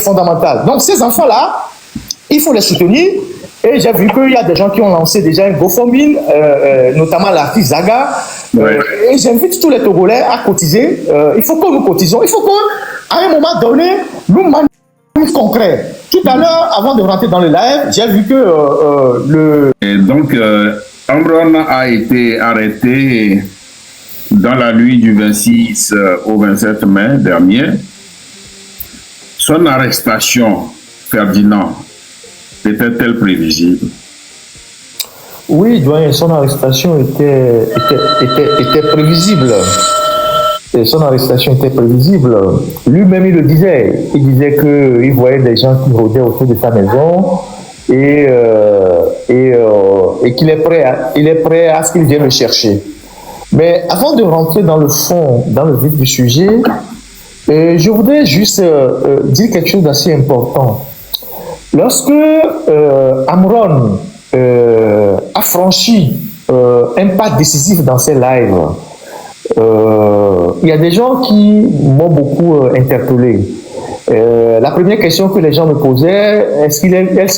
fondamental. Donc ces enfants-là, il faut les soutenir. Et j'ai vu qu'il y a des gens qui ont lancé déjà une GoFundMe, notamment l'artiste Zaga. Et j'invite tous les Togolais à cotiser. Il faut que nous cotisons. Il faut qu'à un moment donné, nous manions concret. Tout à l'heure, avant de rentrer dans le live, j'ai vu que Et donc, Amron a été arrêté dans la nuit du 26 au 27 mai dernier. Son arrestation, Ferdinand, était-elle prévisible? Oui, doyen, son arrestation était prévisible. Et son arrestation était prévisible. Lui-même, il le disait. Il disait qu'il voyait des gens qui rôdaient autour de sa maison et qu'il est prêt à ce qu'ils viennent le chercher. Mais avant de rentrer dans le fond, dans le vif du sujet, je voudrais juste dire quelque chose d'assez important. Lorsque Amron a franchi un pas décisif dans ses lives, il y a des gens qui m'ont beaucoup interpellé. La première question que les gens me posaient, est-ce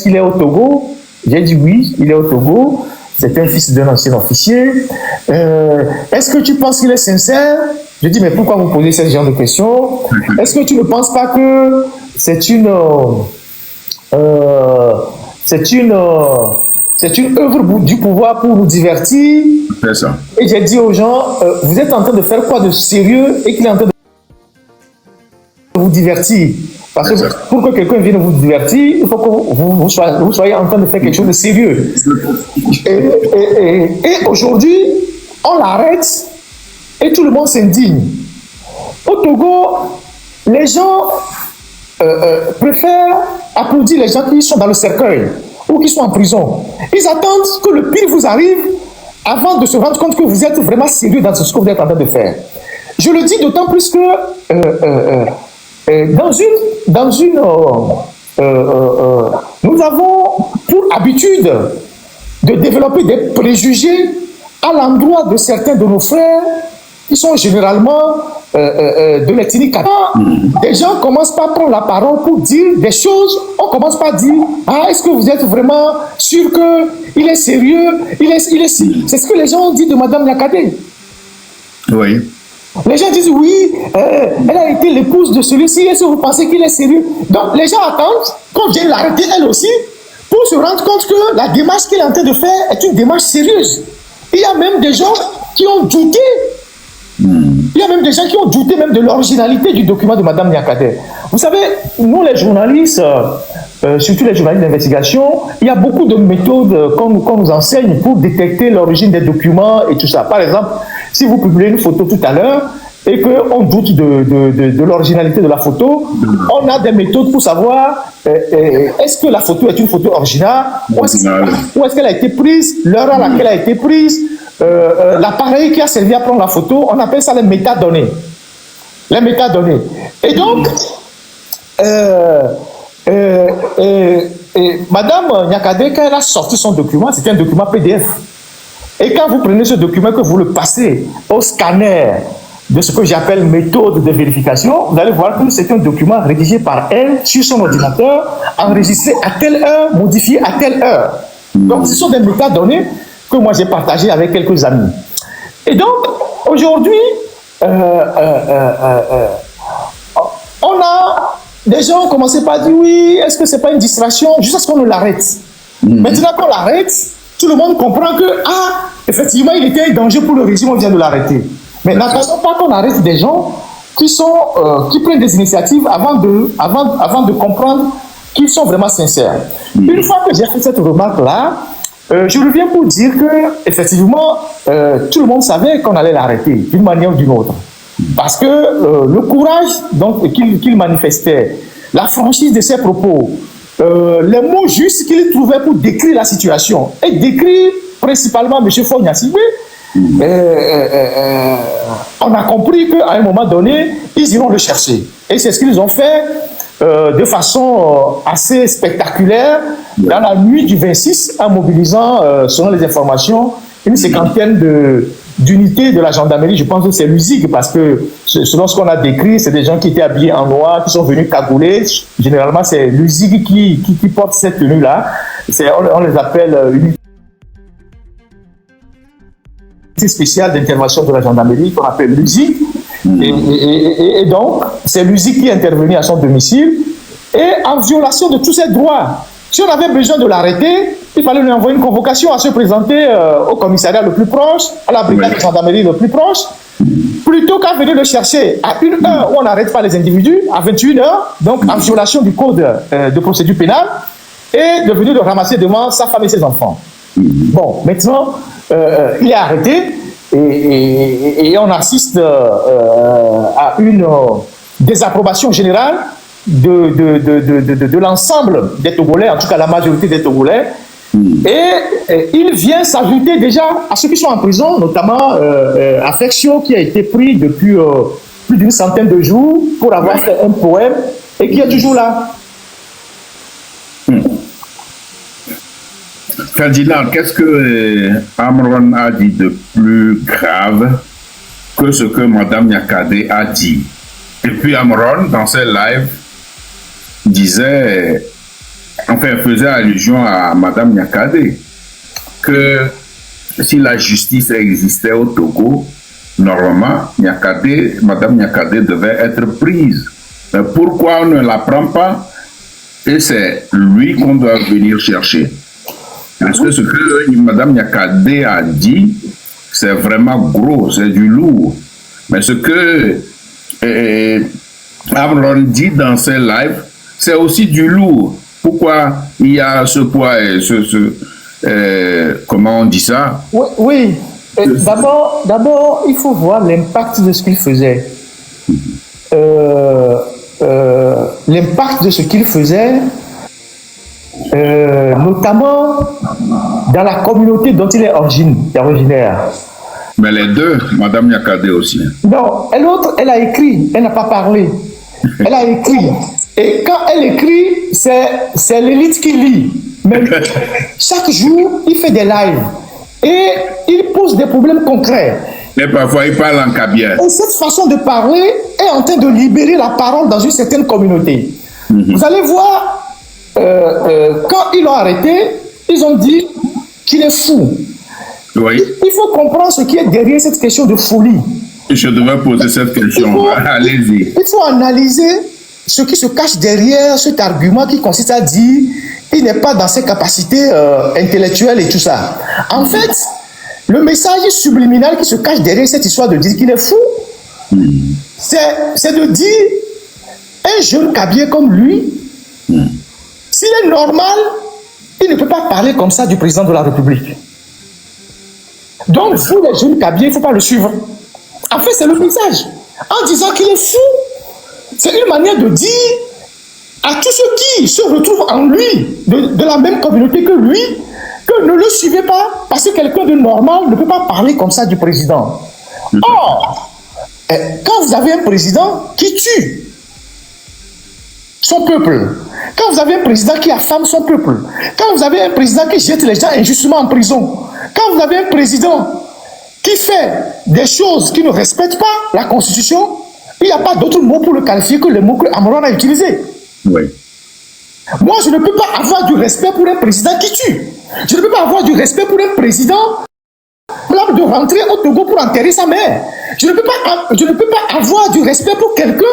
qu'il est au Togo? J'ai dit oui, il est au Togo. C'est un fils d'un ancien officier. Est-ce que tu penses qu'il est sincère? Je dis, mais pourquoi vous posez ce genre de questions? Est-ce que tu ne penses pas que c'est une œuvre du pouvoir pour nous divertir? C'est ça. Et j'ai dit aux gens, vous êtes en train de faire quoi de sérieux et qu'il est en train de vous divertir? Parce que pour que quelqu'un vienne vous divertir, il faut que vous soyez en train de faire quelque chose de sérieux. Et aujourd'hui, on l'arrête et tout le monde s'indigne. Au Togo, les gens préfèrent applaudir les gens qui sont dans le cercueil ou qui sont en prison. Ils attendent que le pire vous arrive avant de se rendre compte que vous êtes vraiment sérieux dans ce que vous êtes en train de faire. Je le dis d'autant plus que nous avons pour habitude de développer des préjugés à l'endroit de certains de nos frères qui sont généralement de l'ethnie Kata. Des gens commencent par prendre la parole pour dire des choses. On commence par dire, ah, est-ce que vous êtes vraiment sûr qu'il est sérieux? C'est ce que les gens ont dit de Madame Nyakate. Oui. Les gens disent, oui, elle a été l'épouse de celui-ci, est-ce que vous pensez qu'il est sérieux? Donc, les gens attendent qu'on vienne l'arrêter, elle aussi, pour se rendre compte que la démarche qu'il est en train de faire est une démarche sérieuse. Il y a même des gens qui ont douté. Il y a même des gens qui ont douté même de l'originalité du document de Mme Nyakate. Vous savez, nous les journalistes, surtout les journalistes d'investigation, il y a beaucoup de méthodes qu'on nous enseigne pour détecter l'origine des documents et tout ça. Par exemple, si vous publiez une photo tout à l'heure et qu'on doute de l'originalité de la photo, on a des méthodes pour savoir est-ce que la photo est une photo originale ou est-ce qu'elle a été prise, l'heure à laquelle elle a été prise, l'appareil qui a servi à prendre la photo, on appelle ça les métadonnées. Les métadonnées. Et donc, Madame Nyakate, quand elle a sorti son document, c'était un document PDF. Et quand vous prenez ce document, que vous le passez au scanner de ce que j'appelle méthode de vérification, vous allez voir que c'est un document rédigé par elle sur son ordinateur, enregistré à telle heure, modifié à telle heure. Donc, ce sont des métadonnées que moi j'ai partagées avec quelques amis. Et donc, aujourd'hui, on a des gens ont commencé par dire oui, est-ce que c'est pas une distraction, jusqu'à ce qu'on nous l'arrête. Maintenant qu'on l'arrête, tout le monde comprend que, ah, effectivement, il était un danger pour le régime, on vient de l'arrêter. Mais n'attendons pas qu'on arrête des gens qui prennent des initiatives avant de comprendre qu'ils sont vraiment sincères. Une fois que j'ai fait cette remarque-là, je reviens pour dire que, effectivement, tout le monde savait qu'on allait l'arrêter d'une manière ou d'une autre. Parce que le courage qu'il manifestait, la franchise de ses propos, les mots justes qu'il trouvait pour décrire la situation, et décrire principalement M. Fognassibé, on a compris qu'à un moment donné, ils iront le chercher. Et c'est ce qu'ils ont fait de façon assez spectaculaire dans la nuit du 26, en mobilisant, selon les informations, une cinquantaine d'unité de la gendarmerie, je pense que c'est l'USIG, parce que selon ce qu'on a décrit, c'est des gens qui étaient habillés en noir, qui sont venus cagoulés. Généralement, c'est l'USIG qui porte cette tenue-là. On les appelle unité spéciale d'intervention de la gendarmerie, qu'on appelle l'USIG. Et donc, c'est l'USIG qui est intervenu à son domicile, et en violation de tous ses droits. Si on avait besoin de l'arrêter, il fallait lui envoyer une convocation à se présenter au commissariat le plus proche, à la brigade de gendarmerie le plus proche, plutôt qu'à venir le chercher à 1 heure où on n'arrête pas les individus, à 21 heures, donc en violation du code de procédure pénale, et de venir le ramasser devant sa femme et ses enfants. Bon, maintenant, il est arrêté et on assiste à une désapprobation générale de l'ensemble des Togolais, en tout cas la majorité des Togolais. Et il vient s'ajouter déjà à ceux qui sont en prison, notamment Affection, qui a été pris depuis plus d'une centaine de jours pour avoir fait un poème et qui est toujours là. Ferdinand, qu'est-ce que Amron a dit de plus grave que ce que Mme Nyakade a dit? Et puis Amron, dans ses lives, disait, enfin faisait allusion à Mme Nyakade, que si la justice existait au Togo, normalement, Mme Nyakade devait être prise. Mais pourquoi on ne la prend pas? Et c'est lui qu'on doit venir chercher. Parce que ce que Mme Nyakade a dit, c'est vraiment gros, c'est du lourd. Mais ce que Amron dit dans ses lives, c'est aussi du lourd. Pourquoi il y a ce poids et comment on dit ça? Oui. D'abord, il faut voir l'impact de ce qu'il faisait. L'impact de ce qu'il faisait, notamment dans la communauté dont il est originaire. Mais les deux, Mme Nyakade aussi. Non, et l'autre, elle a écrit, elle n'a pas parlé. Elle a écrit. Et quand elle écrit, c'est l'élite qui lit. Mais chaque jour, il fait des lives. Et il pose des problèmes concrets. Mais parfois, il parle en kabyle. Et cette façon de parler est en train de libérer la parole dans une certaine communauté. Vous allez voir, quand ils l'ont arrêté, ils ont dit qu'il est fou. Oui. Il faut comprendre ce qui est derrière cette question de folie. Je devrais poser cette question. Allez-y. Il faut analyser ce qui se cache derrière cet argument qui consiste à dire qu'il n'est pas dans ses capacités intellectuelles et tout ça. En fait, le message subliminal qui se cache derrière cette histoire de dire qu'il est fou, c'est de dire un jeune Kabyle comme lui, s'il est normal, il ne peut pas parler comme ça du président de la République. Donc, vous, les jeunes Kabyle, il ne faut pas le suivre. En fait, c'est le message. En disant qu'il est fou, c'est une manière de dire à tous ceux qui se retrouvent en lui, de la même communauté que lui, que ne le suivez pas, parce que quelqu'un de normal ne peut pas parler comme ça du président. Or, quand vous avez un président qui tue son peuple, quand vous avez un président qui affame son peuple, quand vous avez un président qui jette les gens injustement en prison, quand vous avez un président qui fait des choses qui ne respectent pas la Constitution, il n'y a pas d'autre mot pour le qualifier que le mot que Amron a utilisé. Oui. Moi, je ne peux pas avoir du respect pour un président qui tue. Je ne peux pas avoir du respect pour un président de rentrer au Togo pour enterrer sa mère. Je ne peux pas avoir du respect pour quelqu'un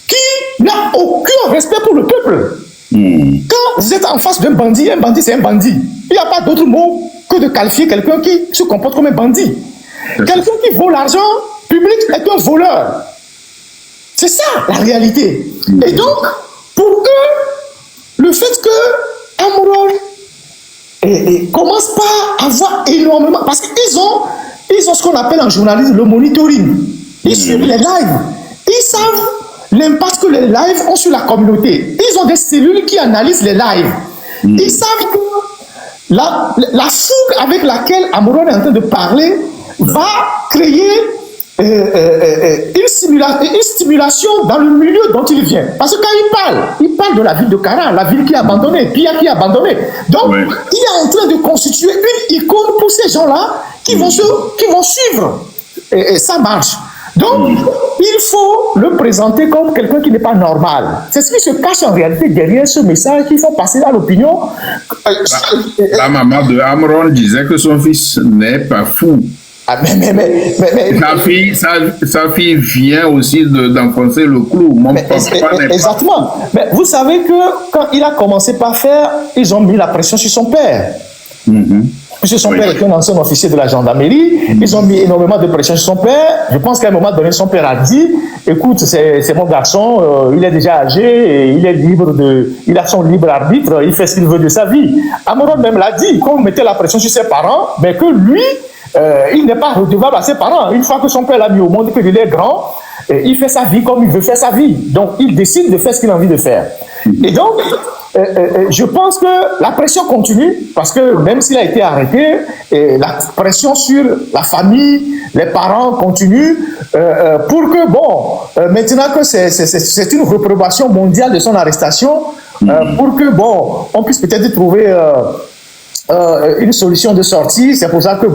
qui n'a aucun respect pour le peuple. Quand vous êtes en face d'un bandit, un bandit c'est un bandit. Il n'y a pas d'autre mot que de qualifier quelqu'un qui se comporte comme un bandit. Quelqu'un qui vole l'argent public est un voleur. C'est ça la réalité. Et donc, pour eux, le fait que Amron commence pas à avoir énormément, parce qu'ils ont ce qu'on appelle en journalisme le monitoring. Ils suivent les lives. Ils savent l'impact que les lives ont sur la communauté. Ils ont des cellules qui analysent les lives. Ils savent que la fougue avec laquelle Amron est en train de parler va créer une stimulation dans le milieu dont il vient. Parce que quand il parle de la ville de Kara, la ville qui est abandonnée, Pia qui est abandonnée. Donc, il est en train de constituer une icône pour ces gens-là qui vont suivre. Et ça marche. Donc, il faut le présenter comme quelqu'un qui n'est pas normal. C'est ce qui se cache en réalité derrière ce message qu'il faut passer dans l'opinion. La maman de Amron disait que son fils n'est pas fou. Ah, sa fille vient aussi d'enfoncer le clou. Mon papa n'est pas. Exactement. Mais vous savez que quand il a commencé par faire, ils ont mis la pression sur son père. Puisque son père était un ancien officier de la gendarmerie, ils ont mis énormément de pression sur son père. Je pense qu'à un moment donné, son père a dit, écoute, c'est mon garçon, il est déjà âgé, et il a son libre arbitre, il fait ce qu'il veut de sa vie. Amron même l'a dit, quand vous mettez la pression sur ses parents, mais que lui, il n'est pas redevable à ses parents. Une fois que son père l'a mis au monde, qu'il est grand, il fait sa vie comme il veut faire sa vie. Donc, il décide de faire ce qu'il a envie de faire. Et donc, je pense que la pression continue, parce que même s'il a été arrêté, la pression sur la famille, les parents continue, pour que, maintenant que c'est une réprobation mondiale de son arrestation, pour que, on puisse peut-être trouver une solution de sortie. C'est pour ça que,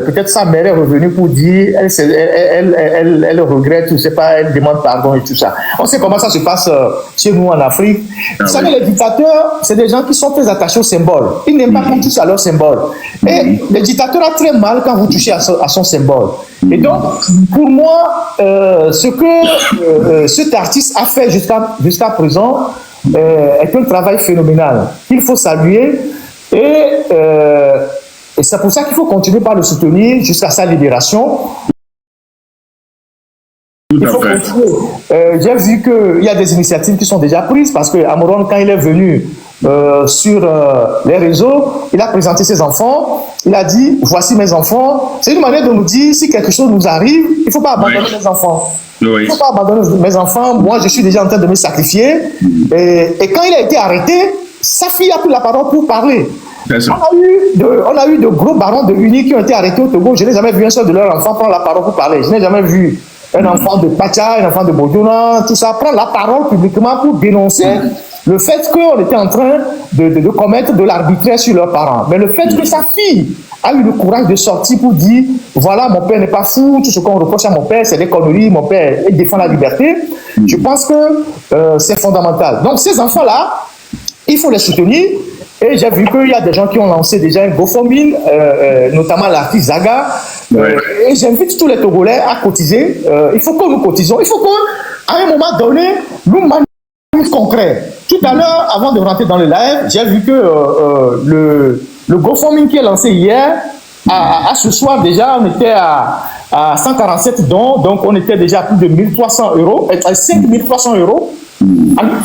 peut-être sa mère est revenue pour dire, elle regrette, je sais pas, elle demande pardon et tout ça. On sait comment ça se passe chez nous en Afrique. Vous savez, les dictateurs, c'est des gens qui sont très attachés aux symboles. Ils n'aiment pas qu'on touche à leur symbole. Et le dictateur a très mal quand vous touchez à son symbole. Et donc, pour moi, ce que cet artiste a fait jusqu'à présent est un travail phénoménal qu'il faut saluer. Et c'est pour ça qu'il faut continuer par le soutenir jusqu'à sa libération. Il faut continuer. J'ai vu qu'il y a des initiatives qui sont déjà prises parce que Amron, quand il est venu sur les réseaux, il a présenté ses enfants. Il a dit, voici mes enfants. C'est une manière de nous dire, si quelque chose nous arrive, il ne faut pas abandonner mes enfants. Il ne faut pas abandonner mes enfants. Moi, je suis déjà en train de me sacrifier. Et quand il a été arrêté, sa fille a pris la parole pour parler. On a eu de gros barons de Uni qui ont été arrêtés au Togo. Je n'ai jamais vu un seul de leurs enfants prendre la parole pour parler. Je n'ai jamais vu un enfant de Pacha, un enfant de Bodona, tout ça, prendre la parole publiquement pour dénoncer le fait qu'on était en train de commettre de l'arbitraire sur leurs parents. Mais le fait que sa fille a eu le courage de sortir pour dire, voilà, mon père n'est pas fou, tout ce qu'on reproche à mon père, c'est des conneries, mon père, il défend la liberté. Je pense que c'est fondamental. Donc ces enfants-là, il faut les soutenir. Et j'ai vu qu'il y a des gens qui ont lancé déjà un GoFundMe, notamment l'artiste Zaga. Et j'invite tous les Togolais à cotiser. Il faut que nous cotisons. Il faut qu'à un moment donné, nous manions concret. Tout à l'heure, avant de rentrer dans le live, j'ai vu que le GoFundMe qui est lancé hier, à ce soir déjà, on était à 147 dons. Donc, on était déjà à plus de 1300 euros, 5300 euros.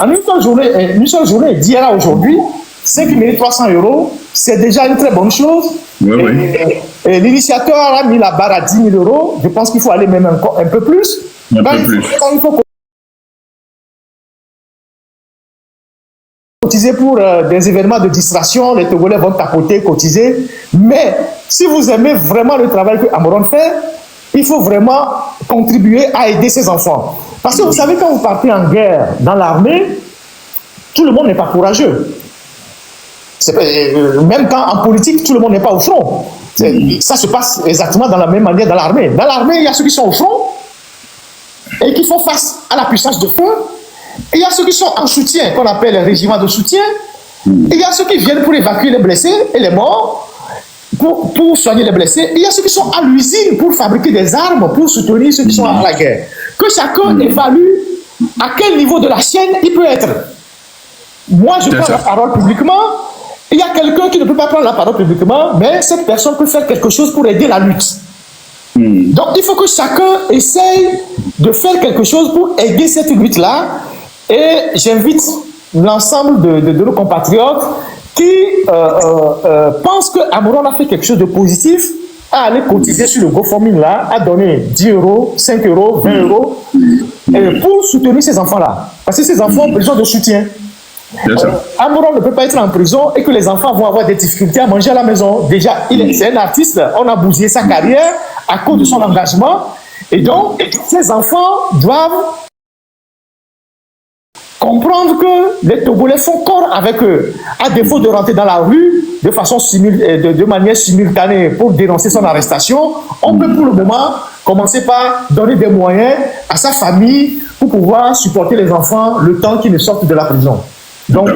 En une seule journée, d'hier à aujourd'hui, 5300 euros, c'est déjà une très bonne chose. Et l'initiateur a mis la barre à 10 000 euros. Je pense qu'il faut aller même un peu plus. Il faut cotiser pour des événements de distraction. Les Togolais vont tapoter, cotiser. Mais si vous aimez vraiment le travail que Amron fait, il faut vraiment contribuer à aider ses enfants. Parce que vous savez, quand vous partez en guerre dans l'armée, tout le monde n'est pas courageux. Même quand en politique, tout le monde n'est pas au front. Ça se passe exactement dans la même manière dans l'armée. Dans l'armée, il y a ceux qui sont au front et qui font face à la puissance de feu. Et il y a ceux qui sont en soutien, qu'on appelle les régiments de soutien. Et il y a ceux qui viennent pour évacuer les blessés et les morts, pour soigner les blessés. Et il y a ceux qui sont à l'usine pour fabriquer des armes, pour soutenir ceux qui sont à la guerre. Que chacun évalue à quel niveau de la chaîne il peut être. Moi, je prends la parole publiquement. Il y a quelqu'un qui ne peut pas prendre la parole publiquement, mais cette personne peut faire quelque chose pour aider la lutte. Donc, il faut que chacun essaye de faire quelque chose pour aider cette lutte-là. Et j'invite l'ensemble de nos compatriotes qui pensent que Amron a fait quelque chose de positif à aller cotiser sur le GoFundMe là, à donner 10 euros, 5 euros, 20 euros, pour soutenir ces enfants-là. Parce que ces enfants ont besoin de soutien. Amron ne peut pas être en prison et que les enfants vont avoir des difficultés à manger à la maison. Déjà, c'est un artiste, on a bousillé sa carrière à cause de son engagement. Et donc, ces enfants doivent comprendre que les Togolais font corps avec eux. À défaut de rentrer dans la rue de façon de manière simultanée pour dénoncer son arrestation, on peut pour le moment commencer par donner des moyens à sa famille pour pouvoir supporter les enfants le temps qu'ils ne sortent de la prison. Donc,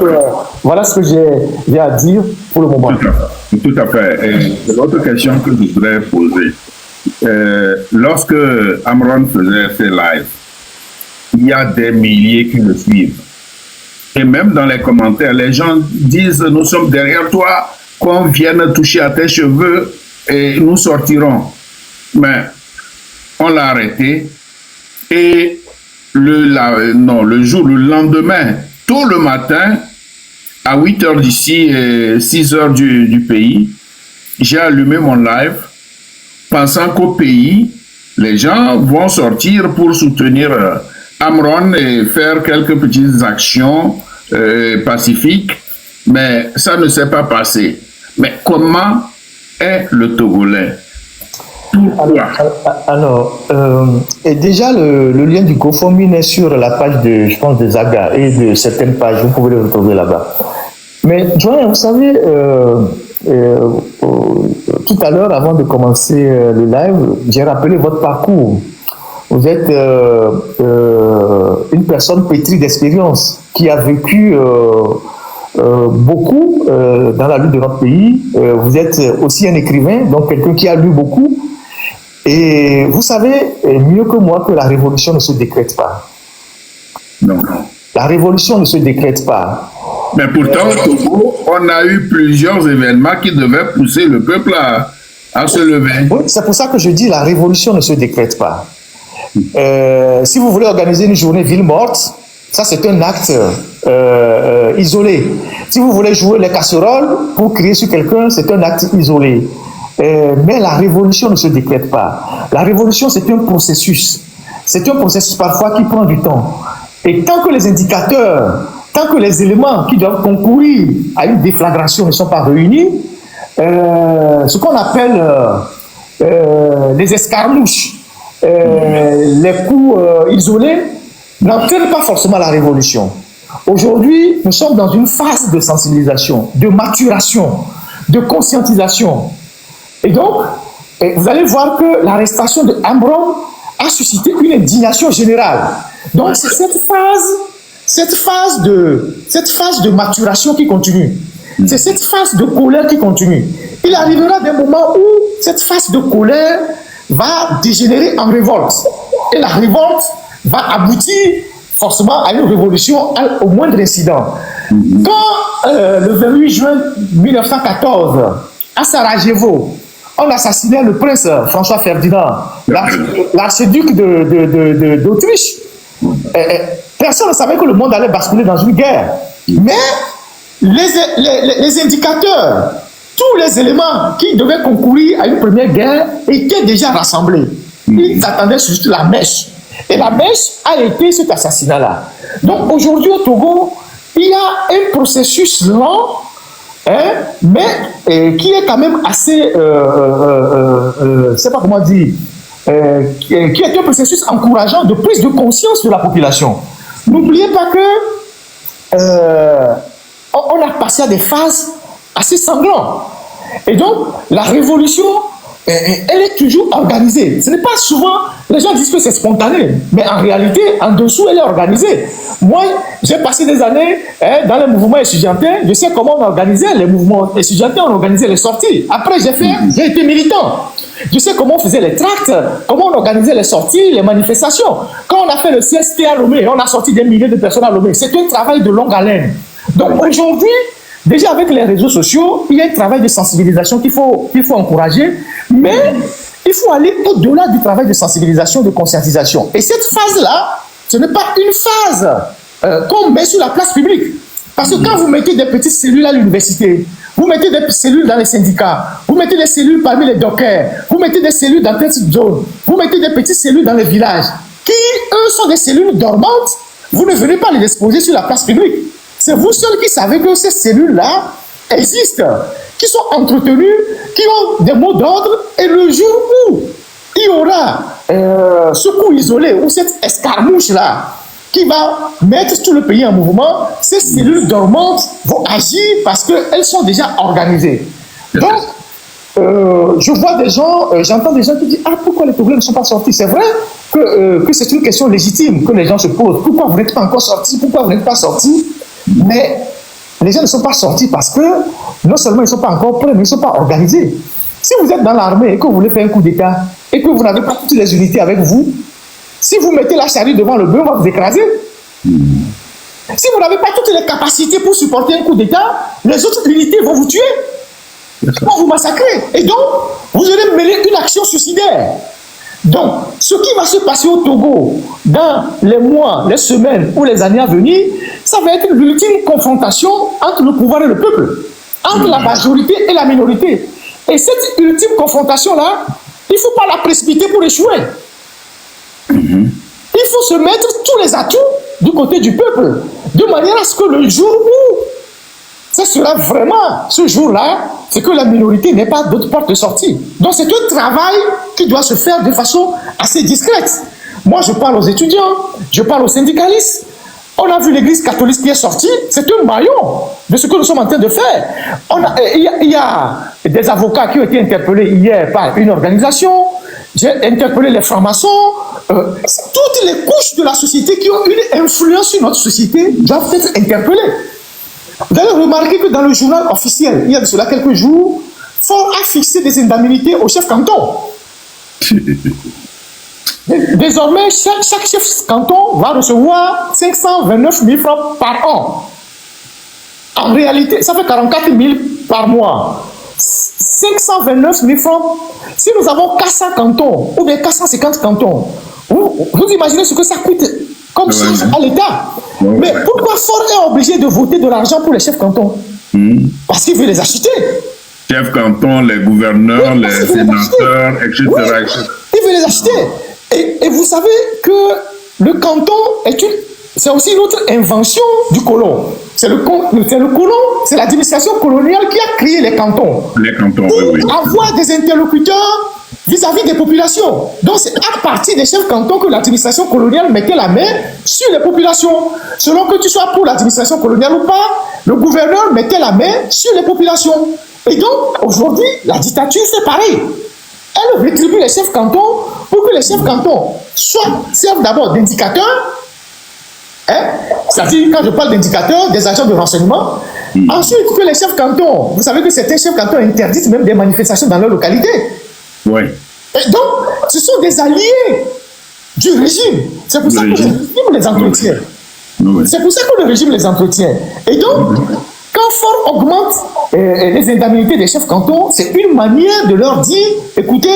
voilà ce que j'ai à dire pour le moment. Tout à fait. Et l'autre question que je voudrais poser, lorsque Amron faisait ses lives, il y a des milliers qui le suivent. Et même dans les commentaires, les gens disent, nous sommes derrière toi, qu'on vienne toucher à tes cheveux et nous sortirons. Mais on l'a arrêté et le lendemain, tôt le matin, à 8 h d'ici et 6 h du pays, j'ai allumé mon live pensant qu'au pays, les gens vont sortir pour soutenir Amron et faire quelques petites actions pacifiques, mais ça ne s'est pas passé. Mais comment est le Togolais? Pourquoi? Et déjà, le lien du GoFundMe est sur la page de, je pense, de Zaga et de certaines pages, vous pouvez le retrouver là-bas. Mais, Joël, vous savez, tout à l'heure, avant de commencer le live, j'ai rappelé votre parcours. Vous êtes une personne pétrie d'expérience qui a vécu beaucoup dans la lutte de notre pays. Vous êtes aussi un écrivain, donc quelqu'un qui a lu beaucoup. Et vous savez mieux que moi que la révolution ne se décrète pas. Non. La révolution ne se décrète pas. Mais pourtant, au Togo, on a eu plusieurs événements qui devaient pousser le peuple à se lever. Oui, c'est pour ça que je dis la révolution ne se décrète pas. Si vous voulez organiser une journée ville morte, ça c'est un acte isolé. Si vous voulez jouer les casseroles pour crier sur quelqu'un, c'est un acte isolé. Mais la révolution ne se décrète pas. La révolution, c'est un processus. C'est un processus parfois qui prend du temps. Et tant que les indicateurs, tant que les éléments qui doivent concourir à une déflagration ne sont pas réunis, ce qu'on appelle les escarmouches, les coups isolés, n'entraînent pas forcément la révolution. Aujourd'hui, nous sommes dans une phase de sensibilisation, de maturation, de conscientisation. Et donc, vous allez voir que l'arrestation de Amron a suscité une indignation générale. Donc, c'est cette phase de maturation qui continue. C'est cette phase de colère qui continue. Il arrivera des moments où cette phase de colère va dégénérer en révolte. Et la révolte va aboutir forcément à une révolution au moindre incident. Quand le 28 juin 1914, à Sarajevo, on assassinait le prince François Ferdinand, l'archiduc d'Autriche, personne ne savait que le monde allait basculer dans une guerre. Mais les indicateurs, tous les éléments qui devaient concourir à une première guerre étaient déjà rassemblés. Ils attendaient juste la mèche. Et la mèche a été cet assassinat-là. Donc aujourd'hui au Togo, il y a un processus lent, mais qui est quand même assez, je ne sais pas comment dire, qui est un processus encourageant de prise de conscience de la population. N'oubliez pas que on a passé à des phases assez sanglantes. Et donc, la révolution, elle est toujours organisée. Ce n'est pas souvent, les gens disent que c'est spontané, mais en réalité, en dessous, elle est organisée. Moi, j'ai passé des années dans les mouvements étudiantins, je sais comment on organisait les mouvements étudiantins, on organisait les sorties. Après, j'ai été militant. Je sais comment on faisait les tracts, comment on organisait les sorties, les manifestations. Quand on a fait le CST à Lomé, on a sorti des milliers de personnes à Lomé. C'est un travail de longue haleine. Donc aujourd'hui, déjà avec les réseaux sociaux, il y a un travail de sensibilisation qu'il faut encourager, mais il faut aller au-delà du travail de sensibilisation, de conscientisation. Et cette phase-là, ce n'est pas une phase qu'on met sur la place publique. Parce que quand vous mettez des petites cellules à l'université, vous mettez des cellules dans les syndicats, vous mettez des cellules parmi les dockers, vous mettez des cellules dans petites zones, vous mettez des petites cellules dans les villages, qui, eux, sont des cellules dormantes, vous ne venez pas les exposer sur la place publique. C'est vous seuls qui savez que ces cellules-là existent, qui sont entretenues, qui ont des mots d'ordre, et le jour où il y aura ce coup isolé ou cette escarmouche-là qui va mettre tout le pays en mouvement, ces cellules dormantes vont agir parce qu'elles sont déjà organisées. Donc, je vois des gens, j'entends des gens qui disent « Ah, pourquoi les Togolais ne sont pas sortis ?» C'est vrai que c'est une question légitime que les gens se posent. Pourquoi vous n'êtes pas encore sortis? Pourquoi vous n'êtes pas sortis? Mais les gens ne sont pas sortis parce que non seulement ils ne sont pas encore prêts, mais ils ne sont pas organisés. Si vous êtes dans l'armée et que vous voulez faire un coup d'État et que vous n'avez pas toutes les unités avec vous, si vous mettez la charrue devant le bœuf, on va vous écraser. Si vous n'avez pas toutes les capacités pour supporter un coup d'État, les autres unités vont vous tuer. Vont vous massacrer. Et donc, vous allez mêler une action suicidaire. Donc, ce qui va se passer au Togo dans les mois, les semaines ou les années à venir, ça va être l'ultime confrontation entre le pouvoir et le peuple, entre la majorité et la minorité. Et cette ultime confrontation-là, il ne faut pas la précipiter pour échouer. Il faut se mettre tous les atouts du côté du peuple, de manière à ce que le jour où ce sera vraiment ce jour-là, c'est que la minorité n'ait pas d'autre porte de sortie. Donc c'est un travail qui doit se faire de façon assez discrète. Moi, je parle aux étudiants, je parle aux syndicalistes. On a vu l'église catholique qui est sortie, c'est un maillon de ce que nous sommes en train de faire. Il y a des avocats qui ont été interpellés hier par une organisation. J'ai interpellé les francs-maçons. Toutes les couches de la société qui ont une influence sur notre société doivent être interpellées. Vous allez remarquer que dans le journal officiel, il y a de cela quelques jours, Fort a fixé des indemnités au chef canton. Désormais, chaque chef canton va recevoir 529 000 francs par an. En réalité, ça fait 44 000 par mois. 529 000 francs. Si nous avons 400 cantons ou bien 450 cantons, vous imaginez ce que ça coûte comme charge à l'État. Mais pourquoi Fort est obligé de voter de l'argent pour les chefs cantons? Parce qu'il veut les acheter. Chefs cantons, les gouverneurs, les sénateurs, etc. Il veut les acheter. Et vous savez que le canton c'est aussi une autre invention du colon. C'est le colon, c'est l'administration coloniale qui a créé les cantons. Les cantons, pour avoir des interlocuteurs vis-à-vis des populations. Donc c'est à partir des chefs cantons que l'administration coloniale mettait la main sur les populations. Selon que tu sois pour l'administration coloniale ou pas, le gouverneur mettait la main sur les populations. Et donc aujourd'hui, la dictature fait pareil. Elle rétribue les chefs cantons pour que les chefs cantons servent d'abord d'indicateurs. C'est-à-dire, quand je parle d'indicateurs, des agents de renseignement. Ensuite, que les chefs cantons, vous savez que certains chefs cantons interdisent même des manifestations dans leur localité. Oui. Et donc, ce sont des alliés du régime. C'est pour ça que le régime les entretient. C'est pour ça que le régime les entretient. Et donc, quand Fort augmente les indemnités des chefs cantons, c'est une manière de leur dire, écoutez,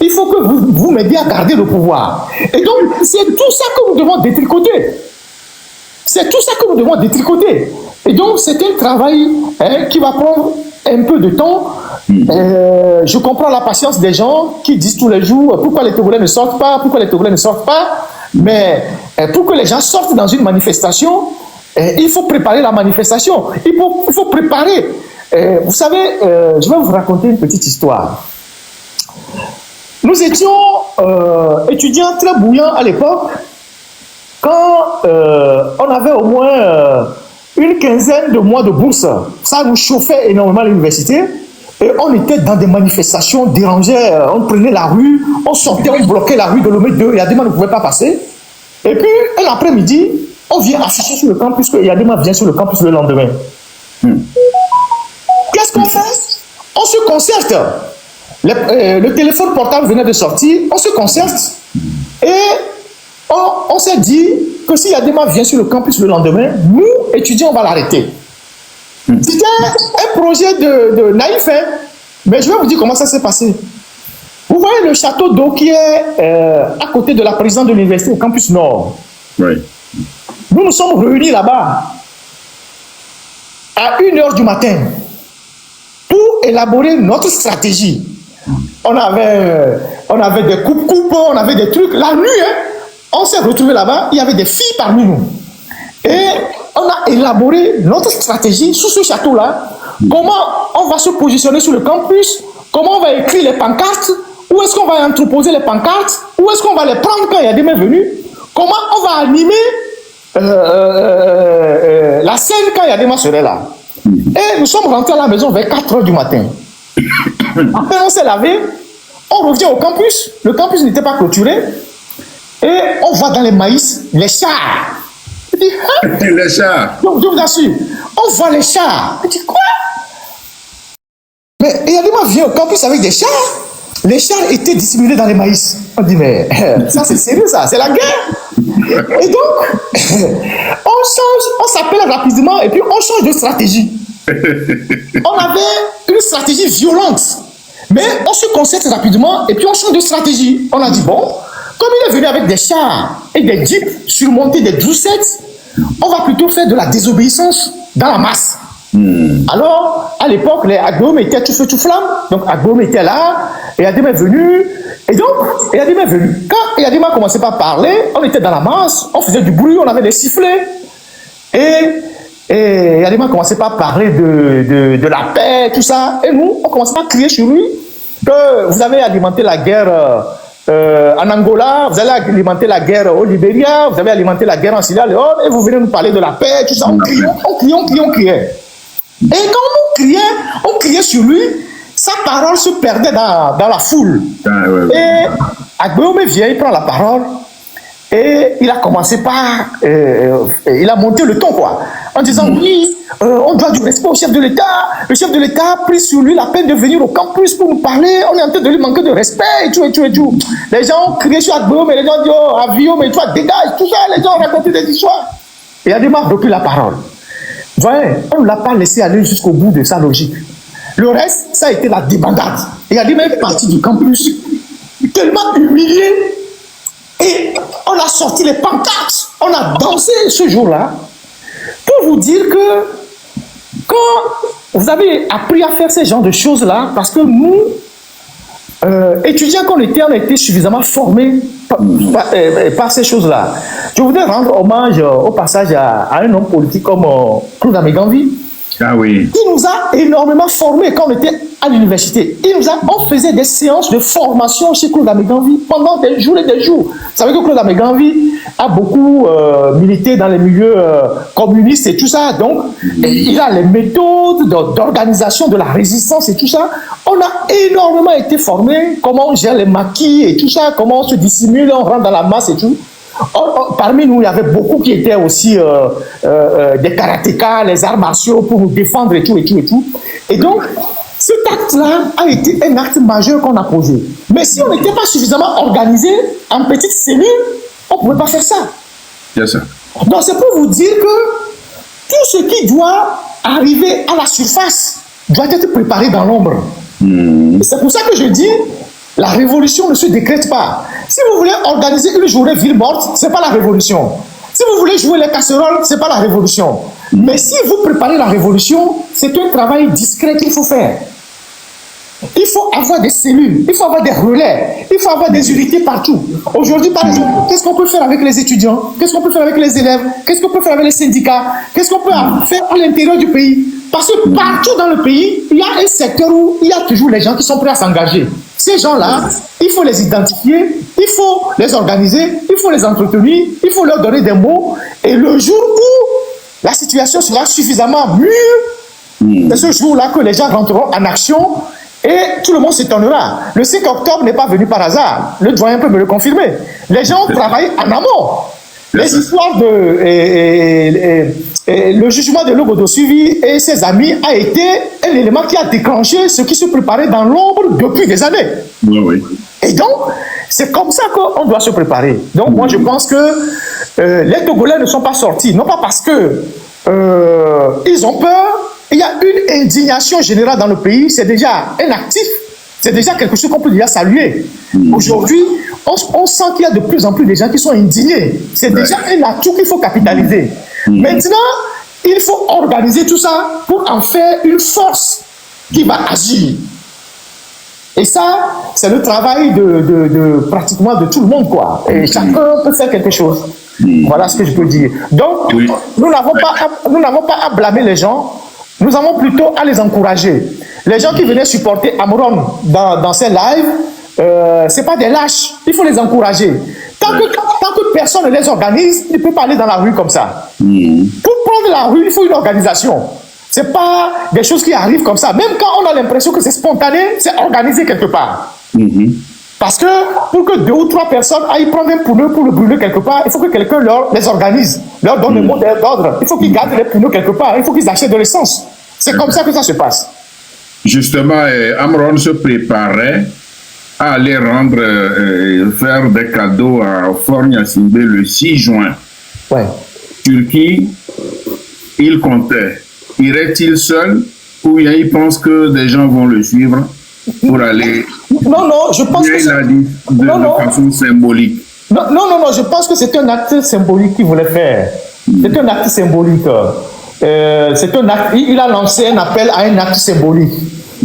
il faut que vous m'aidiez à garder le pouvoir. Et donc, c'est tout ça que nous devons détricoter. C'est tout ça que nous devons détricoter. Et donc, c'est un travail qui va prendre un peu de temps. Je comprends la patience des gens qui disent tous les jours pourquoi les Togolais ne sortent pas, pourquoi les Togolais ne sortent pas. Mais pour que les gens sortent dans une manifestation, il faut préparer la manifestation. Il faut préparer. Vous savez, je vais vous raconter une petite histoire. Nous étions étudiants très bouillants à l'époque. Quand on avait au moins une quinzaine de mois de bourse, ça nous chauffait énormément à l'université. Et on était dans des manifestations, dérangeait, on prenait la rue, on sortait, on bloquait la rue de Lomé 2, Yadema ne pouvait pas passer. Et puis, l'après-midi, on vient afficher sur le campus que Yadema vient sur le campus le lendemain. Qu'est-ce qu'on fait? On se concerte. Le téléphone portable venait de sortir, on se concerte. Et on s'est dit que si Yadema vient sur le campus le lendemain, nous, étudiants, on va l'arrêter. C'était un projet de naïf, hein? Mais je vais vous dire comment ça s'est passé. Vous voyez le château d'eau qui est à côté de la présidence de l'université au campus Nord. Oui. Nous nous sommes réunis là-bas à 1h du matin pour élaborer notre stratégie. On avait des coupes-coupes, on avait des trucs. La nuit, hein, on s'est retrouvés là-bas, il y avait des filles parmi nous. Et on a élaboré notre stratégie sur ce château-là. Comment on va se positionner sur le campus, comment on va écrire les pancartes, Où est-ce qu'on va entreposer les pancartes? Où est-ce qu'on va les prendre quand il y a des mains venues? Comment on va animer la scène quand il y a des mains seraient là? Et nous sommes rentrés à la maison vers 4 h du matin. Après, on s'est lavé, on revient au campus. Le campus n'était pas clôturé. Et on voit dans les maïs les chars. Je dis, hein? Les chars. Donc, je vous assure, on voit les chars. Je dis, quoi? Mais il y a des gens qui viennent au campus avec des chars. Les chars étaient dissimulés dans les maïs. On dit, mais ça c'est sérieux, ça, c'est la guerre. Et donc, on change, on s'appelle rapidement et puis on change de stratégie. On avait une stratégie violente, mais on se concerte rapidement et puis on change de stratégie. On a dit, bon, comme il est venu avec des chars et des jeeps surmontés des 12-7, on va plutôt faire de la désobéissance dans la masse. Alors, à l'époque, les Agboum étaient tout feu tout flamme. Donc, Agboum était là, et Yadim est venu. Et donc, Yadim est venu. Quand Yadim a commencé par parler, on était dans la masse, on faisait du bruit, on avait des sifflets. Et Yadim a commencé par parler de la paix, tout ça. Et nous, on commençait par crier sur lui que vous avez alimenté la guerre en Angola, vous allez alimenter la guerre au Libéria, vous avez alimenté la guerre en Sierra Leone, et vous venez nous parler de la paix, tout ça. On criait. Et quand on criait sur lui, sa parole se perdait dans la foule. Et Agboum vient, il prend la parole et il a commencé par... il a monté le ton, quoi, en disant oui, on doit du respect au chef de l'État. Le chef de l'État a pris sur lui la peine de venir au campus pour nous parler. On est en train de lui manquer de respect et tout. Les gens ont crié sur Agboum et les gens ont dit oh, Avio, mais toi, dégage, tout ça. Les gens ont raconté des histoires. Et Adema a repris la parole. Voyez, on ne l'a pas laissé aller jusqu'au bout de sa logique. Le reste, ça a été la débandade. Et Adema est parti du campus tellement humilié. Et on a sorti les pancartes. On a dansé ce jour-là. Pour vous dire que quand vous avez appris à faire ce genre de choses-là, parce que nous, étudiants qu'on était, on a été suffisamment formés par ces choses-là. Je voudrais rendre hommage au passage à un homme politique comme Claude Améganvi, Ah oui. qui nous a énormément formés quand on était à l'université. On faisait des séances de formation chez Claude Améganvi pendant des jours et des jours. Vous savez que Claude Améganvi a beaucoup milité dans les milieux communistes et tout ça. Donc, il a les méthodes d'organisation de la résistance et tout ça. On a énormément été formés. Comment on gère les maquis et tout ça. Comment on se dissimule, on rentre dans la masse et tout. Parmi nous, il y avait beaucoup qui étaient aussi des karatékas, les arts martiaux pour nous défendre et tout. Et donc, cet acte-là a été un acte majeur qu'on a posé. Mais si on n'était pas suffisamment organisé en petites cellules, on ne pouvait pas faire ça. C'est ça. Donc, c'est pour vous dire que tout ce qui doit arriver à la surface doit être préparé dans l'ombre. C'est pour ça que je dis, la révolution ne se décrète pas. Si vous voulez organiser une journée ville morte, ce n'est pas la révolution. Si vous voulez jouer les casseroles, ce n'est pas la révolution. Mais si vous préparez la révolution, c'est un travail discret qu'il faut faire. Il faut avoir des cellules, il faut avoir des relais, il faut avoir des unités partout. Aujourd'hui, par exemple, qu'est-ce qu'on peut faire avec les étudiants? Qu'est-ce qu'on peut faire avec les élèves? Qu'est-ce qu'on peut faire avec les syndicats? Qu'est-ce qu'on peut faire à l'intérieur du pays? Parce que partout dans le pays, il y a un secteur où il y a toujours les gens qui sont prêts à s'engager. Ces gens-là, il faut les identifier, il faut les organiser, il faut les entretenir, il faut leur donner des mots. Et le jour où la situation sera suffisamment mûre, c'est ce jour-là que les gens rentreront en action et tout le monde s'étonnera. Le 5 octobre n'est pas venu par hasard. Le doyen peut me le confirmer. Les gens travaillent en amont. Les histoires le jugement de Logodo Suivi et ses amis a été un élément qui a déclenché ce qui se préparait dans l'ombre depuis des années. Oui. Et donc, c'est comme ça qu'on doit se préparer. Donc, moi, je pense que les Togolais ne sont pas sortis, non pas parce que ils ont peur. Il y a une indignation générale dans le pays, c'est déjà un actif, c'est déjà quelque chose qu'on peut déjà saluer. Aujourd'hui, on sent qu'il y a de plus en plus de gens qui sont indignés. C'est déjà un atout qu'il faut capitaliser. Maintenant, il faut organiser tout ça pour en faire une force qui va agir. Et ça, c'est le travail pratiquement de tout le monde, quoi. Et chacun peut faire quelque chose. Voilà ce que je peux dire. Donc, nous n'avons pas à blâmer les gens. Nous avons plutôt à les encourager. Les gens qui venaient supporter Amron dans ces lives, c'est pas des lâches. Il faut les encourager. Tant que personne ne les organise, ils ne peuvent pas aller dans la rue comme ça. Pour prendre la rue, il faut une organisation. C'est pas des choses qui arrivent comme ça. Même quand on a l'impression que c'est spontané, c'est organisé quelque part. Parce que pour que 2 ou 3 personnes aillent prendre un pneu pour le brûler quelque part, il faut que quelqu'un les organise, leur donne le mot d'ordre. Il faut qu'ils gardent les pneus quelque part. Il faut qu'ils achètent de l'essence. C'est comme ça que ça se passe. Justement, Amron se préparait à aller faire des cadeaux à Fort Gnassingbé le 6 juin. Ouais. Turquie, il comptait. Irait-il seul ou bien il pense que des gens vont le suivre pour aller... Non, je pense que... Il a dit de façon symbolique. Non, je pense que c'est un acte symbolique qu'il voulait faire. C'est un acte symbolique. C'est un acte, il a lancé un appel à un acte symbolique.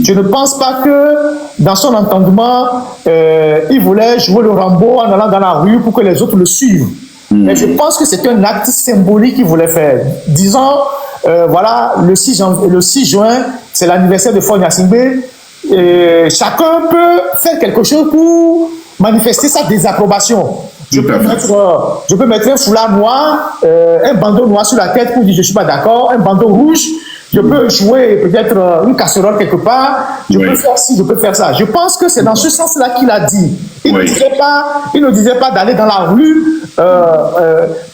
Je ne pense pas que dans son entendement, il voulait jouer le Rambo en allant dans la rue pour que les autres le suivent. Mais je pense que c'est un acte symbolique qu'il voulait faire. Disons, voilà, le 6 juin, c'est l'anniversaire de Fort Gnassingbé. Chacun peut faire quelque chose pour manifester sa désapprobation. Je peux mettre un foulard noir, un bandeau noir sur la tête pour dire je ne suis pas d'accord, un bandeau rouge. Je peux jouer peut-être une casserole quelque part. Je peux faire ci, je peux faire ça. Je pense que c'est dans ce sens-là qu'il a dit. Il ne disait pas d'aller dans la rue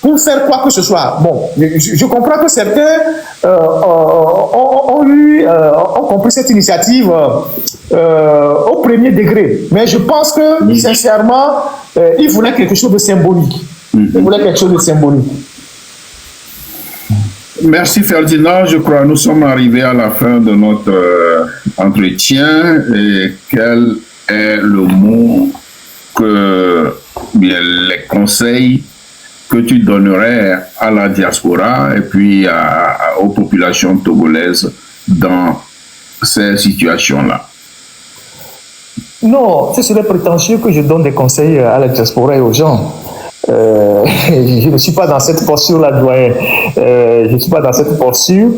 pour faire quoi que ce soit. Bon, je comprends que certains ont compris cette initiative au premier degré. Mais je pense que, sincèrement, il voulait quelque chose de symbolique. Il voulait quelque chose de symbolique. Merci Ferdinand, je crois que nous sommes arrivés à la fin de notre entretien. Et quel est le mot les conseils que tu donnerais à la diaspora et puis aux populations togolaises dans ces situations-là? Non, ce serait prétentieux que je donne des conseils à la diaspora et aux gens. Je ne suis pas dans cette posture-là, doyen. Je ne suis pas dans cette posture.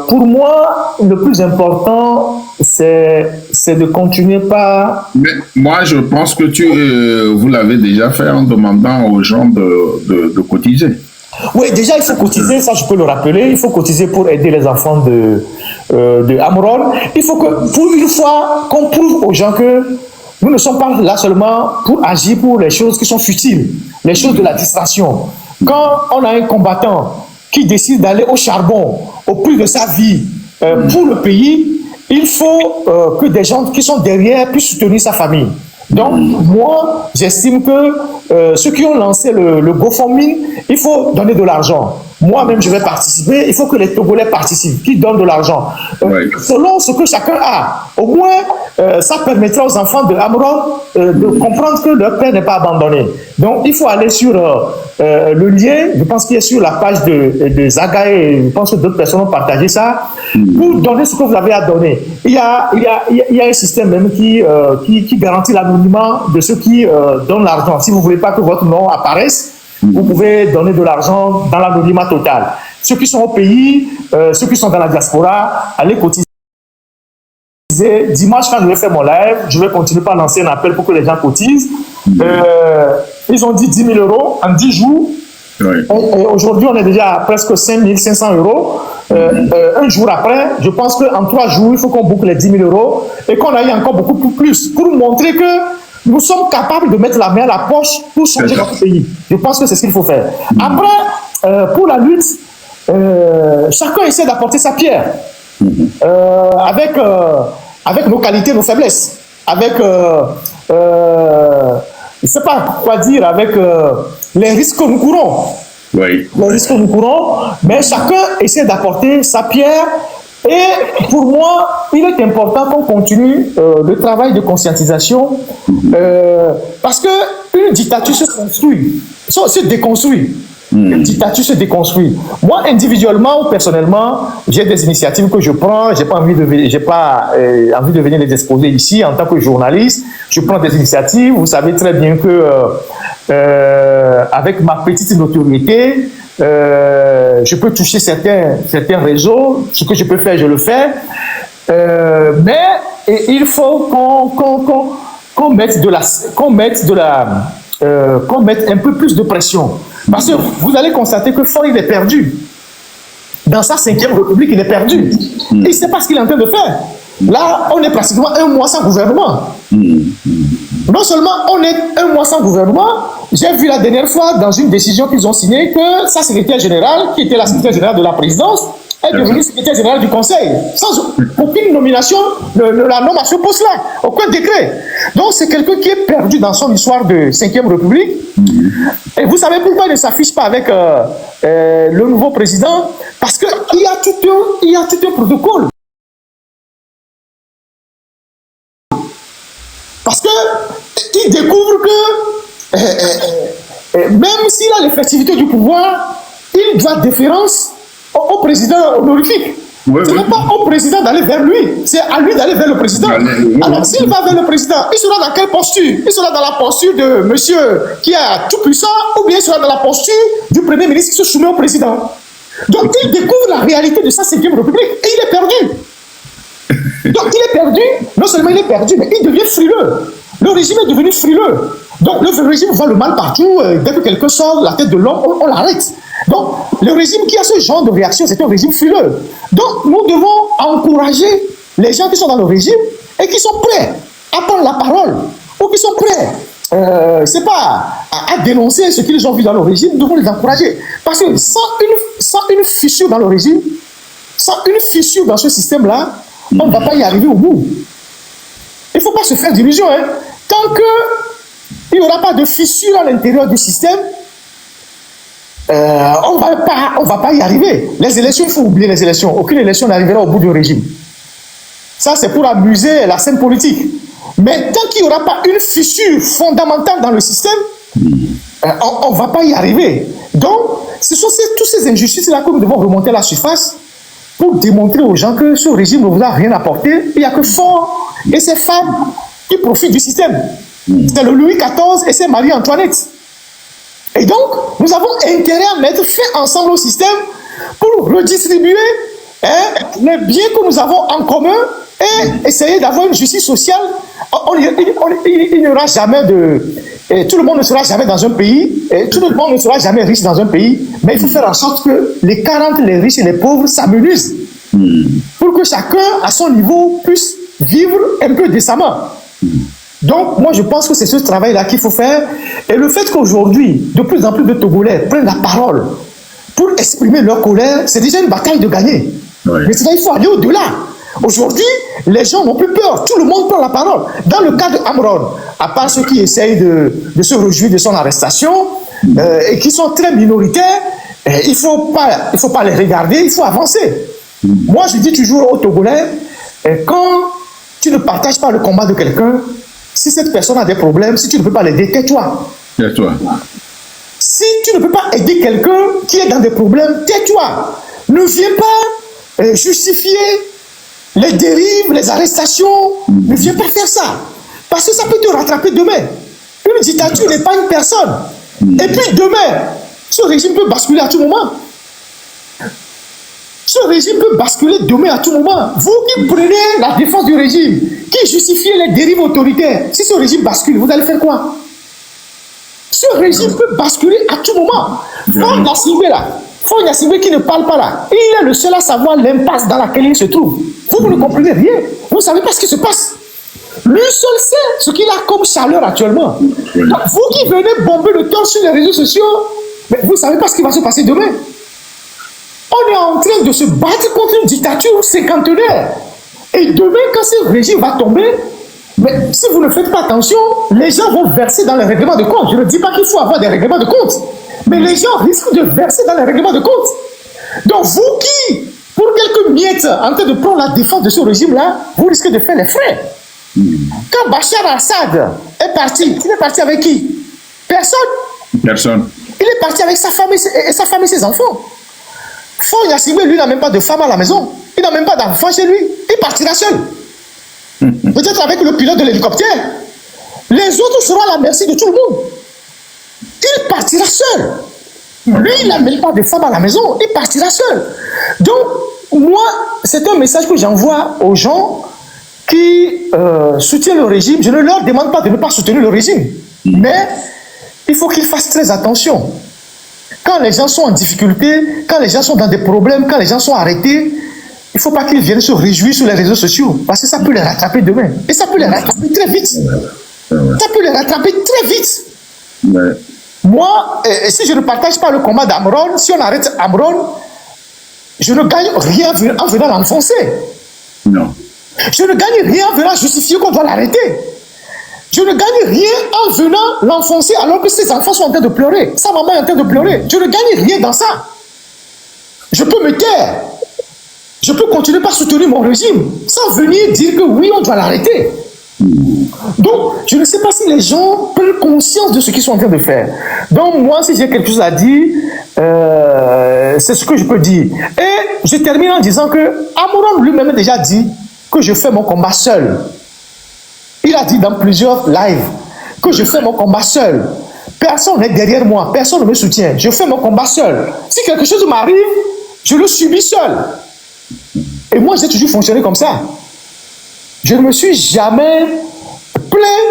Pour moi, le plus important, c'est de continuer par... Mais moi, je pense que vous l'avez déjà fait en demandant aux gens de cotiser. Oui, déjà, il faut cotiser, ça je peux le rappeler. Il faut cotiser pour aider les enfants de Amron. Il faut que, pour une fois, qu'on prouve aux gens que nous ne sommes pas là seulement pour agir pour les choses qui sont futiles, les choses de la distraction. Quand on a un combattant qui décide d'aller au charbon au prix de sa vie pour le pays, il faut que des gens qui sont derrière puissent soutenir sa famille. Donc, moi, j'estime que ceux qui ont lancé le GoFundMe, il faut donner de l'argent. Moi-même, je vais participer. Il faut que les Togolais participent, qu'ils donnent de l'argent. Selon ce que chacun a. Au moins, ça permettra aux enfants de Amron de comprendre que leur père n'est pas abandonné. Donc, il faut aller sur le lien, je pense qu'il est sur la page de Zaga, et je pense que d'autres personnes ont partagé ça, pour donner ce que vous avez à donner. Il y a un système même qui garantit l'anonymat de ceux qui donnent l'argent. Si vous ne voulez pas que votre nom apparaisse, vous pouvez donner de l'argent dans l'anonymat total. Ceux qui sont au pays, ceux qui sont dans la diaspora, allez cotiser. Dimanche, quand je vais faire mon live, je vais continuer par lancer un appel pour que les gens cotisent. Ils ont dit 10 000 euros en 10 jours. Et aujourd'hui, on est déjà à presque 5 500 euros. Un jour après, je pense qu'en 3 jours, il faut qu'on boucle les 10 000 euros et qu'on aille encore beaucoup plus pour montrer que nous sommes capables de mettre la main à la poche pour changer notre pays. Je pense que c'est ce qu'il faut faire. Après, pour la lutte, chacun essaie d'apporter sa pierre avec nos qualités, nos faiblesses, avec, je ne sais pas quoi dire, avec les risques que nous courons. Les risques que nous courons, mais chacun essaie d'apporter sa pierre. Et pour moi, il est important qu'on continue le travail de conscientisation parce qu'une dictature se construit, se déconstruit. Une dictature se déconstruit. Moi, individuellement ou personnellement, j'ai des initiatives que je prends. J'ai pas envie de venir les exposer ici en tant que journaliste. Je prends des initiatives. Vous savez très bien que avec ma petite notoriété, je peux toucher certains réseaux. Ce que je peux faire, je le fais. Mais il faut qu'on mette un peu plus de pression. Parce que vous allez constater que Faure, il est perdu. Dans sa 5e République, il est perdu. Il ne sait pas ce qu'il est en train de faire. Là, on est pratiquement un mois sans gouvernement. Non seulement on est un mois sans gouvernement, j'ai vu la dernière fois dans une décision qu'ils ont signée que sa secrétaire générale, qui était la secrétaire générale de la présidence, est devenue secrétaire générale du Conseil, sans aucune nomination, la nomme à ce poste-là, aucun décret. Donc c'est quelqu'un qui est perdu dans son histoire de 5e République. Et vous savez pourquoi il ne s'affiche pas avec le nouveau président? Parce qu'il y a tout un protocole. Parce qu'il découvre que même s'il a l'effectivité du pouvoir, il doit déférence au président honorifique. Oui, Ce n'est pas au président d'aller vers lui, c'est à lui d'aller vers le président. Alors s'il va vers le président, il sera dans quelle posture? Il sera dans la posture de monsieur qui est tout puissant, ou bien il sera dans la posture du premier ministre qui se soumet au président. Donc il découvre la réalité de sa 5e République et il est perdu. Donc il est perdu, non seulement il est perdu, mais il devient frileux. Le régime est devenu frileux. Donc le régime voit le mal partout, dès que quelqu'un sort la tête de l'homme, on l'arrête. Donc le régime qui a ce genre de réaction, c'est un régime frileux. Donc nous devons encourager les gens qui sont dans le régime et qui sont prêts à prendre la parole, ou qui sont prêts, c'est pas à dénoncer ce qu'ils ont vu dans le régime, nous devons les encourager. Parce que sans une fissure dans le régime, sans une fissure dans ce système-là, on ne va pas y arriver au bout. Il ne faut pas se faire d'illusions. Tant qu'il n'y aura pas de fissure à l'intérieur du système, on ne va pas y arriver. Les élections, il faut oublier les élections. Aucune élection n'arrivera au bout du régime. Ça, c'est pour amuser la scène politique. Mais tant qu'il n'y aura pas une fissure fondamentale dans le système, on ne va pas y arriver. Donc, ce sont toutes ces injustices-là que nous devons remonter à la surface pour démontrer aux gens que ce régime ne vous a rien apporté. Il n'y a que Faure et ses femmes qui profitent du système. C'est le Louis XIV et c'est Marie-Antoinette. Et donc, nous avons intérêt à mettre fin ensemble au système pour redistribuer les biens que nous avons en commun et essayer d'avoir une justice sociale. Il n'y aura jamais tout le monde ne sera jamais dans un pays, et tout le monde ne sera jamais riche dans un pays, mais il faut faire en sorte que les 40, les riches et les pauvres s'amenuisent pour que chacun, à son niveau, puisse vivre un peu décemment. Donc, moi, je pense que c'est ce travail-là qu'il faut faire. Et le fait qu'aujourd'hui, de plus en plus de Togolais prennent la parole pour exprimer leur colère, c'est déjà une bataille de gagner. Oui. Mais il faut aller au-delà. Aujourd'hui, les gens n'ont plus peur. Tout le monde prend la parole. Dans le cas d'Amron, à part ceux qui essayent de se réjouir de son arrestation et qui sont très minoritaires, il ne faut pas les regarder, il faut avancer. Moi, je dis toujours aux Togolais, quand tu ne partages pas le combat de quelqu'un, si cette personne a des problèmes, si tu ne peux pas l'aider, tais-toi. Tais-toi. Si tu ne peux pas aider quelqu'un qui est dans des problèmes, tais-toi. Ne viens pas justifier les dérives, les arrestations. Ne viens pas faire ça. Parce que ça peut te rattraper demain. Une dictature n'est pas une personne. Et puis demain, ce régime peut basculer à tout moment. Ce régime peut basculer demain à tout moment. Vous qui prenez la défense du régime, qui justifiez les dérives autoritaires, si ce régime bascule, vous allez faire quoi? Ce régime peut basculer à tout moment. Faure Gnassingbé là, Faure Gnassingbé qui ne parle pas là, il est le seul à savoir l'impasse dans laquelle il se trouve. Vous ne comprenez rien. Vous ne savez pas ce qui se passe. Lui seul sait ce qu'il a comme chaleur actuellement. Donc, vous qui venez bomber le temps sur les réseaux sociaux, mais vous ne savez pas ce qui va se passer demain. On est en train de se battre contre une dictature cinquantenaire. Et demain, quand ce régime va tomber, mais si vous ne faites pas attention, les gens vont verser dans les règlements de compte. Je ne dis pas qu'il faut avoir des règlements de compte, mais les gens risquent de verser dans les règlements de compte. Donc vous qui, pour quelques miettes, en train de prendre la défense de ce régime-là, vous risquez de faire les frais. Quand Bachar al-Assad est parti, il est parti avec qui? Personne. Personne. Il est parti avec sa femme et ses enfants. Faure Gnassingbé, lui, n'a même pas de femme à la maison. Il n'a même pas d'enfant chez lui. Il partira seul. Peut-être avec le pilote de l'hélicoptère. Les autres seront à la merci de tout le monde. Il partira seul. Lui, il n'a même pas de femme à la maison. Il partira seul. Donc, moi, c'est un message que j'envoie aux gens qui soutiennent le régime, je ne leur demande pas de ne pas soutenir le régime. Mais il faut qu'ils fassent très attention. Quand les gens sont en difficulté, quand les gens sont dans des problèmes, quand les gens sont arrêtés, il ne faut pas qu'ils viennent se réjouir sur les réseaux sociaux, parce que ça peut les rattraper demain. Et ça peut les rattraper très vite. Ça peut les rattraper très vite. Ouais. Moi, si je ne partage pas le combat d'Amron, si on arrête Amron, je ne gagne rien en venant l'enfoncer. Non. Je ne gagne rien en venant justifier qu'on doit l'arrêter. Je ne gagne rien en venant l'enfoncer alors que ses enfants sont en train de pleurer. Sa maman est en train de pleurer. Je ne gagne rien dans ça. Je peux me taire. Je peux continuer par soutenir mon régime sans venir dire que oui, on doit l'arrêter. Donc, je ne sais pas si les gens prennent conscience de ce qu'ils sont en train de faire. Donc, moi, si j'ai quelque chose à dire, c'est ce que je peux dire. Et je termine en disant que Amron lui-même a déjà dit que je fais mon combat seul. Il a dit dans plusieurs lives que je fais mon combat seul. Personne n'est derrière moi, personne ne me soutient. Je fais mon combat seul. Si quelque chose m'arrive, je le subis seul. Et moi, j'ai toujours fonctionné comme ça. Je ne me suis jamais plaint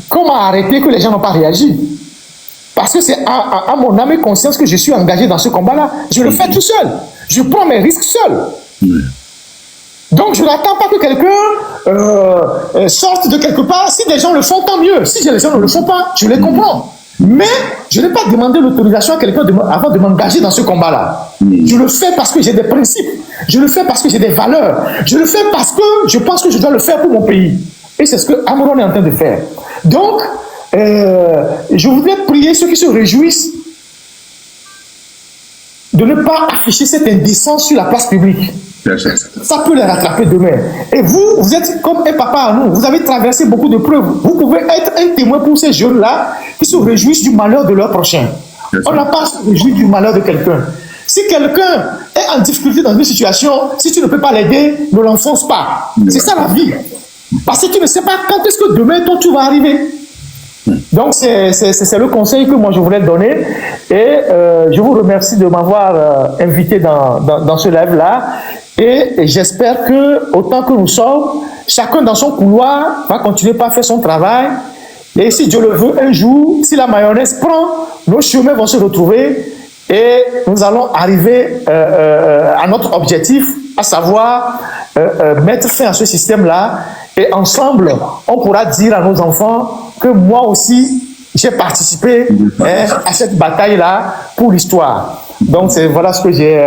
qu'on m'a arrêté, que les gens n'ont pas réagi. Parce que c'est à mon âme et conscience que je suis engagé dans ce combat-là. Je le fais tout seul. Je prends mes risques seul. Donc, je n'attends pas que quelqu'un sorte de quelque part. Si des gens le font, tant mieux. Si les gens ne le font pas, je les comprends. Mais je n'ai pas demandé l'autorisation à quelqu'un avant de m'engager dans ce combat-là. Je le fais parce que j'ai des principes. Je le fais parce que j'ai des valeurs. Je le fais parce que je pense que je dois le faire pour mon pays. Et c'est ce que Amron est en train de faire. Donc, je voudrais prier ceux qui se réjouissent de ne pas afficher cette indécence sur la place publique. Ça peut les rattraper demain. Et vous êtes comme un papa à nous. Vous avez traversé beaucoup de preuves. Vous pouvez être un témoin pour ces jeunes-là qui se réjouissent du malheur de leur prochain. On n'a pas à se réjouir du malheur de quelqu'un. Si quelqu'un est en difficulté dans une situation, si tu ne peux pas l'aider, ne l'enfonce pas. C'est ça la vie. Parce que tu ne sais pas quand est-ce que demain, toi, tu vas arriver. Donc, c'est le conseil que moi, je voulais donner. Et je vous remercie de m'avoir invité dans ce live-là. Et j'espère que, autant que nous sommes, chacun dans son couloir va continuer par faire son travail. Et si Dieu le veut, un jour, si la mayonnaise prend, nos chemins vont se retrouver et nous allons arriver à notre objectif, à savoir mettre fin à ce système-là. Et ensemble, on pourra dire à nos enfants que moi aussi, j'ai participé à cette bataille-là pour l'histoire. Donc, voilà ce que j'ai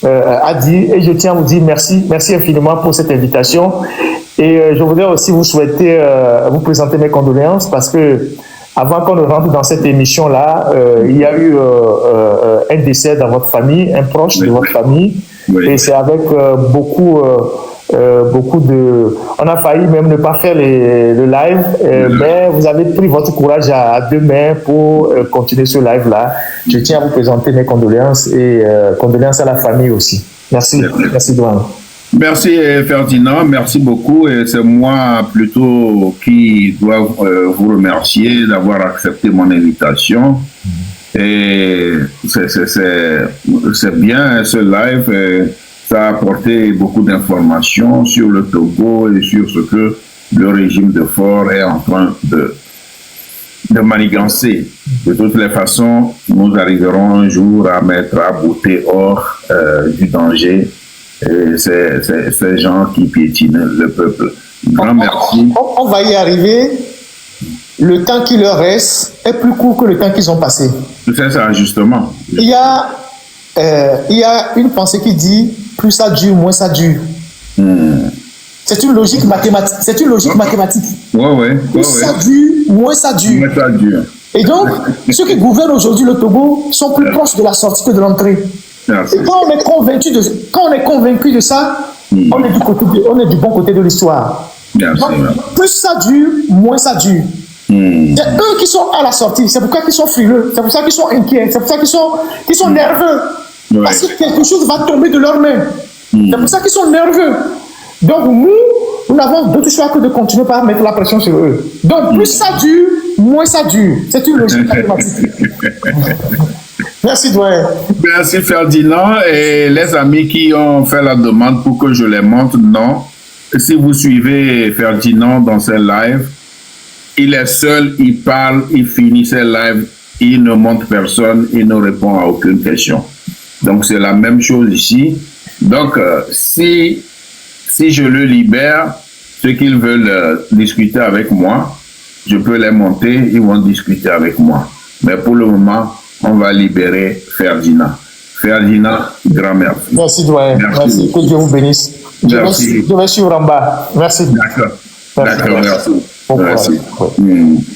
à dire. Et je tiens à vous dire merci. Merci infiniment pour cette invitation. Et je voudrais aussi vous souhaiter, vous présenter mes condoléances parce que avant qu'on ne rentre dans cette émission-là, il y a eu un décès dans votre famille, un proche de votre famille. Et c'est avec beaucoup de... On a failli même ne pas faire le live, mais vous avez pris votre courage à deux mains pour continuer ce live-là. Je tiens à vous présenter mes condoléances et condoléances à la famille aussi. Merci. Merci, Douane. Merci Ferdinand, merci beaucoup. Et c'est moi plutôt qui dois vous remercier d'avoir accepté mon invitation. Et c'est bien ce live. Ça a apporté beaucoup d'informations sur le Togo et sur ce que le régime de Faure est en train de manigancer. De toutes les façons, nous arriverons un jour à mettre à bouter hors du danger ces gens qui piétinent le peuple. Grand merci. On va y arriver. Le temps qui leur reste est plus court que le temps qu'ils ont passé. C'est ça, justement. Il y a une pensée qui dit plus ça dure, moins ça dure. C'est une logique mathématique. C'est une logique mathématique. Plus ça dure, moins ça dure. Moins ça dure. Et donc, ceux qui gouvernent aujourd'hui le Togo sont plus proches de la sortie que de l'entrée. Et quand on est convaincu de ça, on est du bon côté de l'histoire. Plus ça dure, moins ça dure. C'est eux qui sont à la sortie. C'est pourquoi ils sont frileux. C'est pour ça qu'ils sont inquiets. C'est pour ça qu'ils sont nerveux. Parce que quelque chose va tomber de leurs mains. C'est pour ça qu'ils sont nerveux. Donc nous n'avons d'autre choix que de continuer par mettre la pression sur eux. Donc plus ça dure, moins ça dure. C'est une logique mathématique. Merci, doyen. Merci, Ferdinand. Et les amis qui ont fait la demande pour que je les montre, non. si vous suivez Ferdinand dans ses lives, il est seul, il parle, il finit ses lives, il ne montre personne, il ne répond à aucune question. Donc c'est la même chose ici. Donc si je le libère, ceux qui veulent discuter avec moi, je peux les monter, ils vont discuter avec moi. Mais pour le moment, on va libérer Ferdinand. Ferdinand, grand merci. Merci, doyen. Merci. Que Dieu vous bénisse. Je vais suivre en bas. Merci. D'accord. Merci. D'accord, merci. Bon Merci. courage. Ouais.